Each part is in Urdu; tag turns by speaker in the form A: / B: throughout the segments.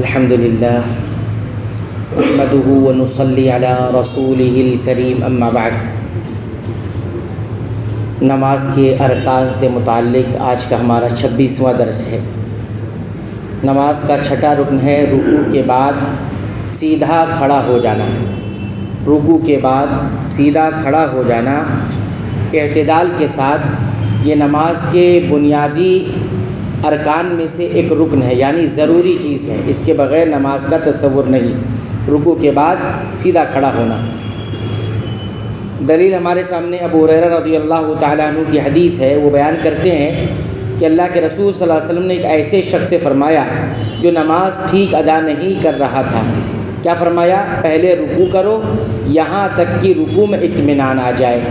A: الحمد للہ نحمده ونصلی علی رسوله الکریم اما بعد۔ نماز کے ارکان سے متعلق آج کا ہمارا 26واں درس ہے۔ نماز کا چھٹا رکن ہے رکوع کے بعد سیدھا کھڑا ہو جانا۔ رکوع کے بعد سیدھا کھڑا ہو جانا اعتدال کے ساتھ، یہ نماز کے بنیادی ارکان میں سے ایک رکن ہے، یعنی ضروری چیز ہے، اس کے بغیر نماز کا تصور نہیں۔ رکوع کے بعد سیدھا کھڑا ہونا۔ دلیل ہمارے سامنے ابو ہریرہ رضی اللہ تعالیٰ عنہ کی حدیث ہے، وہ بیان کرتے ہیں کہ اللہ کے رسول صلی اللہ علیہ وسلم نے ایک ایسے شخص سے فرمایا جو نماز ٹھیک ادا نہیں کر رہا تھا۔ کیا فرمایا؟ پہلے رکوع کرو یہاں تک کہ رکوع میں اطمینان آ جائے،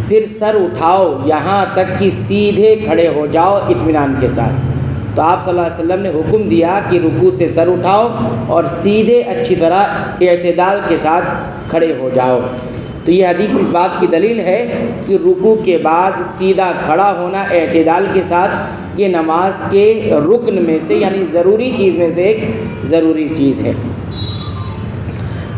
A: پھر سر اٹھاؤ یہاں تک کہ سیدھے کھڑے ہو جاؤ اطمینان کے ساتھ۔ تو آپ صلی اللہ علیہ وسلم نے حکم دیا کہ رکوع سے سر اٹھاؤ اور سیدھے اچھی طرح اعتدال کے ساتھ کھڑے ہو جاؤ۔ تو یہ حدیث اس بات کی دلیل ہے کہ رکوع کے بعد سیدھا کھڑا ہونا اعتدال کے ساتھ یہ نماز کے رکن میں سے، یعنی ضروری چیز میں سے ایک ضروری چیز ہے۔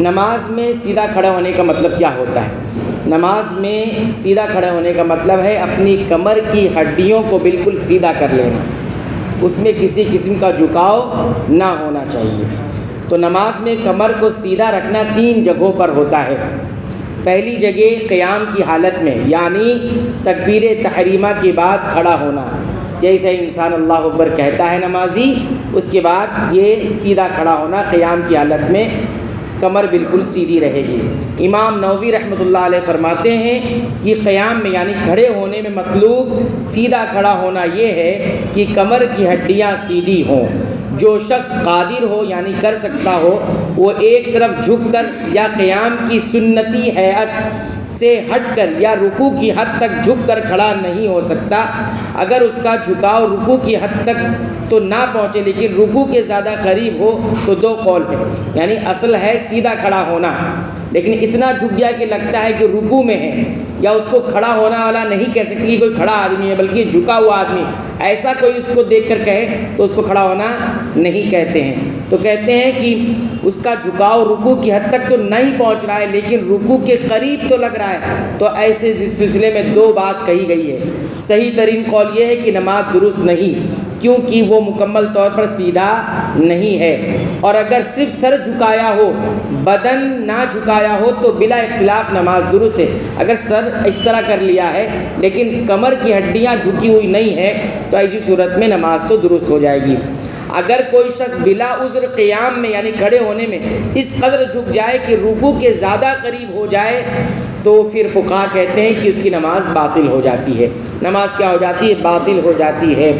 A: نماز میں سیدھا کھڑا ہونے کا مطلب کیا ہوتا ہے؟ نماز میں سیدھا کھڑا ہونے کا مطلب ہے اپنی کمر کی ہڈیوں کو بالکل سیدھا کر لینا، اس میں کسی قسم کا جھکاؤ نہ ہونا چاہیے۔ تو نماز میں کمر کو سیدھا رکھنا 3 جگہوں پر ہوتا ہے۔ پہلی جگہ قیام کی حالت میں، یعنی تکبیر تحریمہ کے بعد کھڑا ہونا، جیسے انسان اللہ اکبر کہتا ہے نمازی، اس کے بعد یہ سیدھا کھڑا ہونا قیام کی حالت میں، کمر بالکل سیدھی رہے گی۔ امام نووی رحمۃ اللہ علیہ فرماتے ہیں کہ قیام میں یعنی کھڑے ہونے میں مطلوب سیدھا کھڑا ہونا یہ ہے کہ کمر کی ہڈیاں سیدھی ہوں۔ جو شخص قادر ہو یعنی کر سکتا ہو، وہ ایک طرف جھک کر یا قیام کی سنتی ہیئت سے ہٹ کر یا رکوع کی حد تک جھک کر کھڑا نہیں ہو سکتا۔ اگر اس کا جھکاؤ رکوع کی حد تک تو نہ پہنچے لیکن رکوع کے زیادہ قریب ہو تو 2 قول ہے، یعنی اصل ہے سیدھا کھڑا ہونا، لیکن اتنا جھک گیا کہ لگتا ہے کہ رکوع میں ہے، یا اس کو کھڑا ہونا والا نہیں کہہ سکتی کہ کوئی کھڑا آدمی ہے بلکہ جھکا ہوا آدمی، ایسا کوئی اس کو دیکھ کر کہے تو اس کو کھڑا ہونا نہیں کہتے ہیں۔ تو کہتے ہیں کہ اس کا جھکاؤ رکوع کی حد تک تو نہیں پہنچ رہا ہے لیکن رکوع کے قریب تو لگ رہا ہے، تو ایسے سلسلے میں 2 بات کہی گئی ہے۔ صحیح ترین قول یہ ہے کہ نماز درست نہیں، کیونکہ وہ مکمل طور پر سیدھا نہیں ہے، اور اگر صرف سر جھکایا ہو بدن نہ جھکایا ہو تو بلا اختلاف نماز درست ہے۔ اگر سر اس طرح کر لیا ہے لیکن کمر کی ہڈیاں جھکی ہوئی نہیں ہے تو ایسی صورت میں نماز تو درست ہو جائے گی۔ اگر کوئی شخص بلا عذر قیام میں یعنی کھڑے ہونے میں اس قدر جھک جائے کہ رکوع کے زیادہ قریب ہو جائے تو پھر فقہا کہتے ہیں کہ اس کی نماز باطل ہو جاتی ہے۔ نماز کیا ہو جاتی ہے؟ باطل ہو جاتی ہے،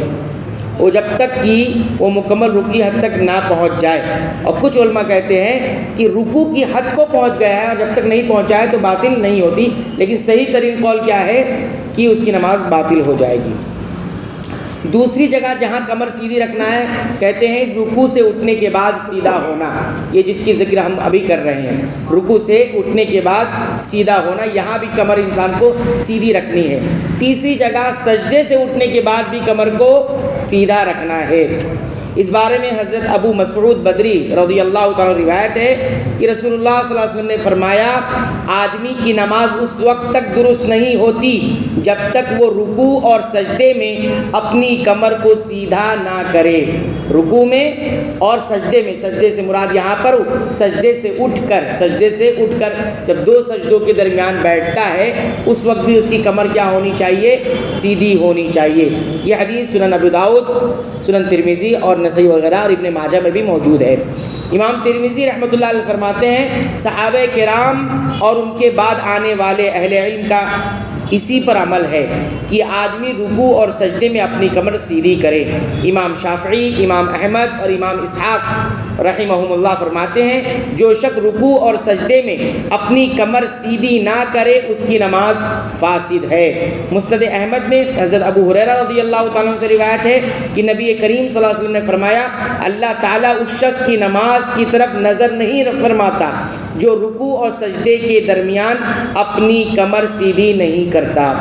A: وہ جب تک کہ وہ مکمل رکوع کی حد تک نہ پہنچ جائے۔ اور کچھ علماء کہتے ہیں کہ رکوع کی حد کو پہنچ گیا ہے اور جب تک نہیں پہنچا ہے تو باطل نہیں ہوتی، لیکن صحیح ترین قول کیا ہے کہ اس کی نماز باطل ہو جائے گی۔ دوسری جگہ جہاں کمر سیدھی رکھنا ہے، کہتے ہیں رکوع سے اٹھنے کے بعد سیدھا ہونا، یہ جس کی ذکر ہم ابھی کر رہے ہیں، رکوع سے اٹھنے کے بعد سیدھا ہونا، یہاں بھی کمر انسان کو سیدھی رکھنی ہے۔ تیسری جگہ سجدے سے اٹھنے کے بعد بھی کمر کو سیدھا رکھنا ہے۔ اس بارے میں حضرت ابو مسعود بدری رضی اللہ تعالیٰ روایت ہے کہ رسول اللہ صلی اللہ علیہ وسلم نے فرمایا، آدمی کی نماز اس وقت تک درست نہیں ہوتی جب تک وہ رکوع اور سجدے میں اپنی کمر کو سیدھا نہ کرے۔ رکوع میں اور سجدے میں، سجدے سے مراد یہاں پر سجدے سے اٹھ کر جب 2 سجدوں کے درمیان بیٹھتا ہے اس وقت بھی اس کی کمر کیا ہونی چاہیے؟ سیدھی ہونی چاہیے۔ یہ حدیث سنن ابو داؤد، سنن ترمذی اور نسائی وغیرہ اور ابن ماجہ میں بھی موجود ہے۔ امام ترمذی رحمۃ اللہ علیہ فرماتے ہیں صحابہ کرام اور ان کے بعد آنے والے اہل علم کا اسی پر عمل ہے کہ آدمی رکوع اور سجدے میں اپنی کمر سیدھی کرے۔ امام شافعی، امام احمد اور امام اسحاق رحمہم اللہ فرماتے ہیں جو شخص رکوع اور سجدے میں اپنی کمر سیدھی نہ کرے اس کی نماز فاسد ہے۔ مسند احمد میں حضرت ابو ہریرہ رضی اللہ تعالیٰ عنہ سے روایت ہے کہ نبی کریم صلی اللہ علیہ وسلم نے فرمایا، اللہ تعالیٰ اس شخص کی نماز کی طرف نظر نہیں فرماتا جو رکوع اور سجدے کے درمیان اپنی کمر سیدھی نہیں کرتا۔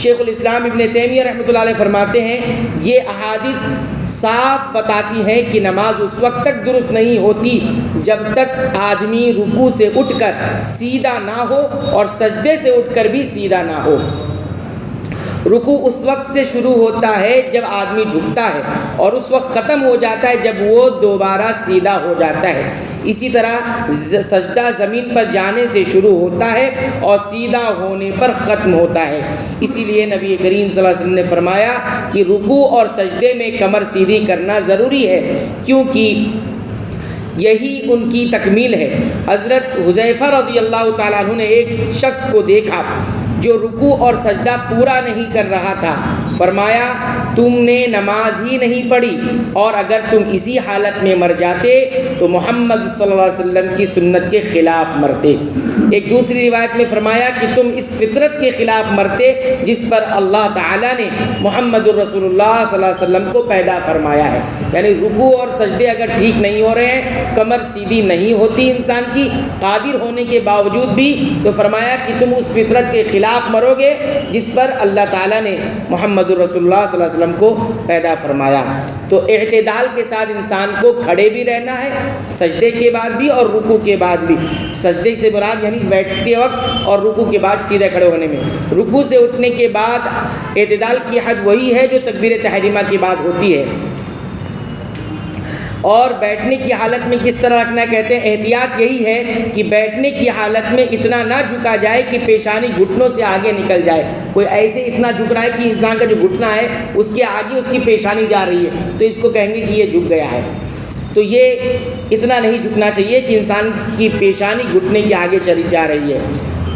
A: شیخ الاسلام ابن تیمیہ رحمۃ اللہ علیہ فرماتے ہیں یہ احادیث صاف بتاتی ہیں کہ نماز اس وقت تک درست نہیں ہوتی جب تک آدمی رکوع سے اٹھ کر سیدھا نہ ہو اور سجدے سے اٹھ کر بھی سیدھا نہ ہو۔ رکوع اس وقت سے شروع ہوتا ہے جب آدمی جھکتا ہے اور اس وقت ختم ہو جاتا ہے جب وہ دوبارہ سیدھا ہو جاتا ہے۔ اسی طرح سجدہ زمین پر جانے سے شروع ہوتا ہے اور سیدھا ہونے پر ختم ہوتا ہے۔ اسی لیے نبی کریم صلی اللہ علیہ وسلم نے فرمایا کہ رکوع اور سجدے میں کمر سیدھی کرنا ضروری ہے، کیونکہ یہی ان کی تکمیل ہے۔ حضرت حذیفہ رضی اللہ تعالیٰ عنہ نے ایک شخص کو دیکھا جو رکوع اور سجدہ پورا نہیں کر رہا تھا۔ فرمایا تم نے نماز ہی نہیں پڑھی، اور اگر تم اسی حالت میں مر جاتے تو محمد صلی اللہ علیہ وسلم کی سنت کے خلاف مرتے۔ ایک دوسری روایت میں فرمایا کہ تم اس فطرت کے خلاف مرتے جس پر اللہ تعالیٰ نے محمد الرسول اللہ صلی اللہ علیہ وسلم کو پیدا فرمایا ہے۔ یعنی رکوع اور سجدے اگر ٹھیک نہیں ہو رہے ہیں، کمر سیدھی نہیں ہوتی انسان کی قادر ہونے کے باوجود بھی، تو فرمایا کہ تم اس فطرت کے خلاف مرو گے جس پر اللہ تعالیٰ نے محمد الرسول اللہ صلی اللہ علیہ وسلم کو پیدا فرمایا۔ تو اعتدال کے ساتھ انسان کو کھڑے بھی رہنا ہے سجدے کے بعد بھی اور رکوع کے بعد بھی۔ سجدے سے مراد یعنی بیٹھتے وقت اور رکوع کے بعد سیدھے کھڑے ہونے میں۔ رکوع سے اٹھنے کے بعد اعتدال کی حد وہی ہے جو تکبیر تحریمہ کے بعد ہوتی ہے۔ اور بیٹھنے کی حالت میں کس طرح رکھنا کہتے ہیں، احتیاط یہی ہے کہ بیٹھنے کی حالت میں اتنا نہ جھکا جائے کہ پیشانی گھٹنوں سے آگے نکل جائے۔ کوئی ایسے اتنا جھک رہا ہے کہ انسان کا جو گھٹنا ہے اس کے آگے اس کی پیشانی جا رہی ہے تو اس کو کہیں گے کہ یہ جھک گیا ہے۔ تو یہ اتنا نہیں جھکنا چاہیے کہ انسان کی پیشانی گھٹنے کے آگے چلی جا رہی ہے۔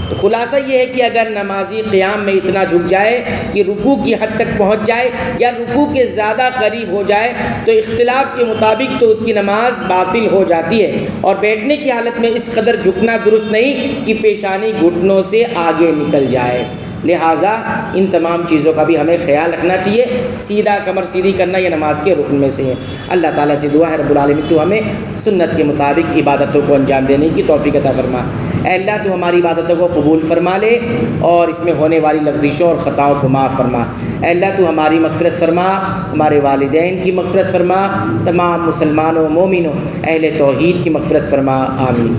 A: تو خلاصہ یہ ہے کہ اگر نمازی قیام میں اتنا جھک جائے کہ رکوع کی حد تک پہنچ جائے یا رکوع کے زیادہ قریب ہو جائے تو اختلاف کے مطابق تو اس کی نماز باطل ہو جاتی ہے، اور بیٹھنے کی حالت میں اس قدر جھکنا درست نہیں کہ پیشانی گھٹنوں سے آگے نکل جائے۔ لہٰذا ان تمام چیزوں کا بھی ہمیں خیال رکھنا چاہیے۔ سیدھا کمر سیدھی کرنا یہ نماز کے رکن میں سے ہے۔ اللہ تعالیٰ سے دعا ہے رب العالمین تو ہمیں سنت کے مطابق عبادتوں کو انجام دینے کی توفیق عطا فرما۔ اے اللہ تو ہماری عبادتوں کو قبول فرما لے اور اس میں ہونے والی لغزشوں اور خطاؤں کو معاف فرما۔ اے اللہ تو ہماری مغفرت فرما، ہمارے والدین کی مغفرت فرما، تمام مسلمانوں مومنوں اہل توحید کی مغفرت فرما، آمین۔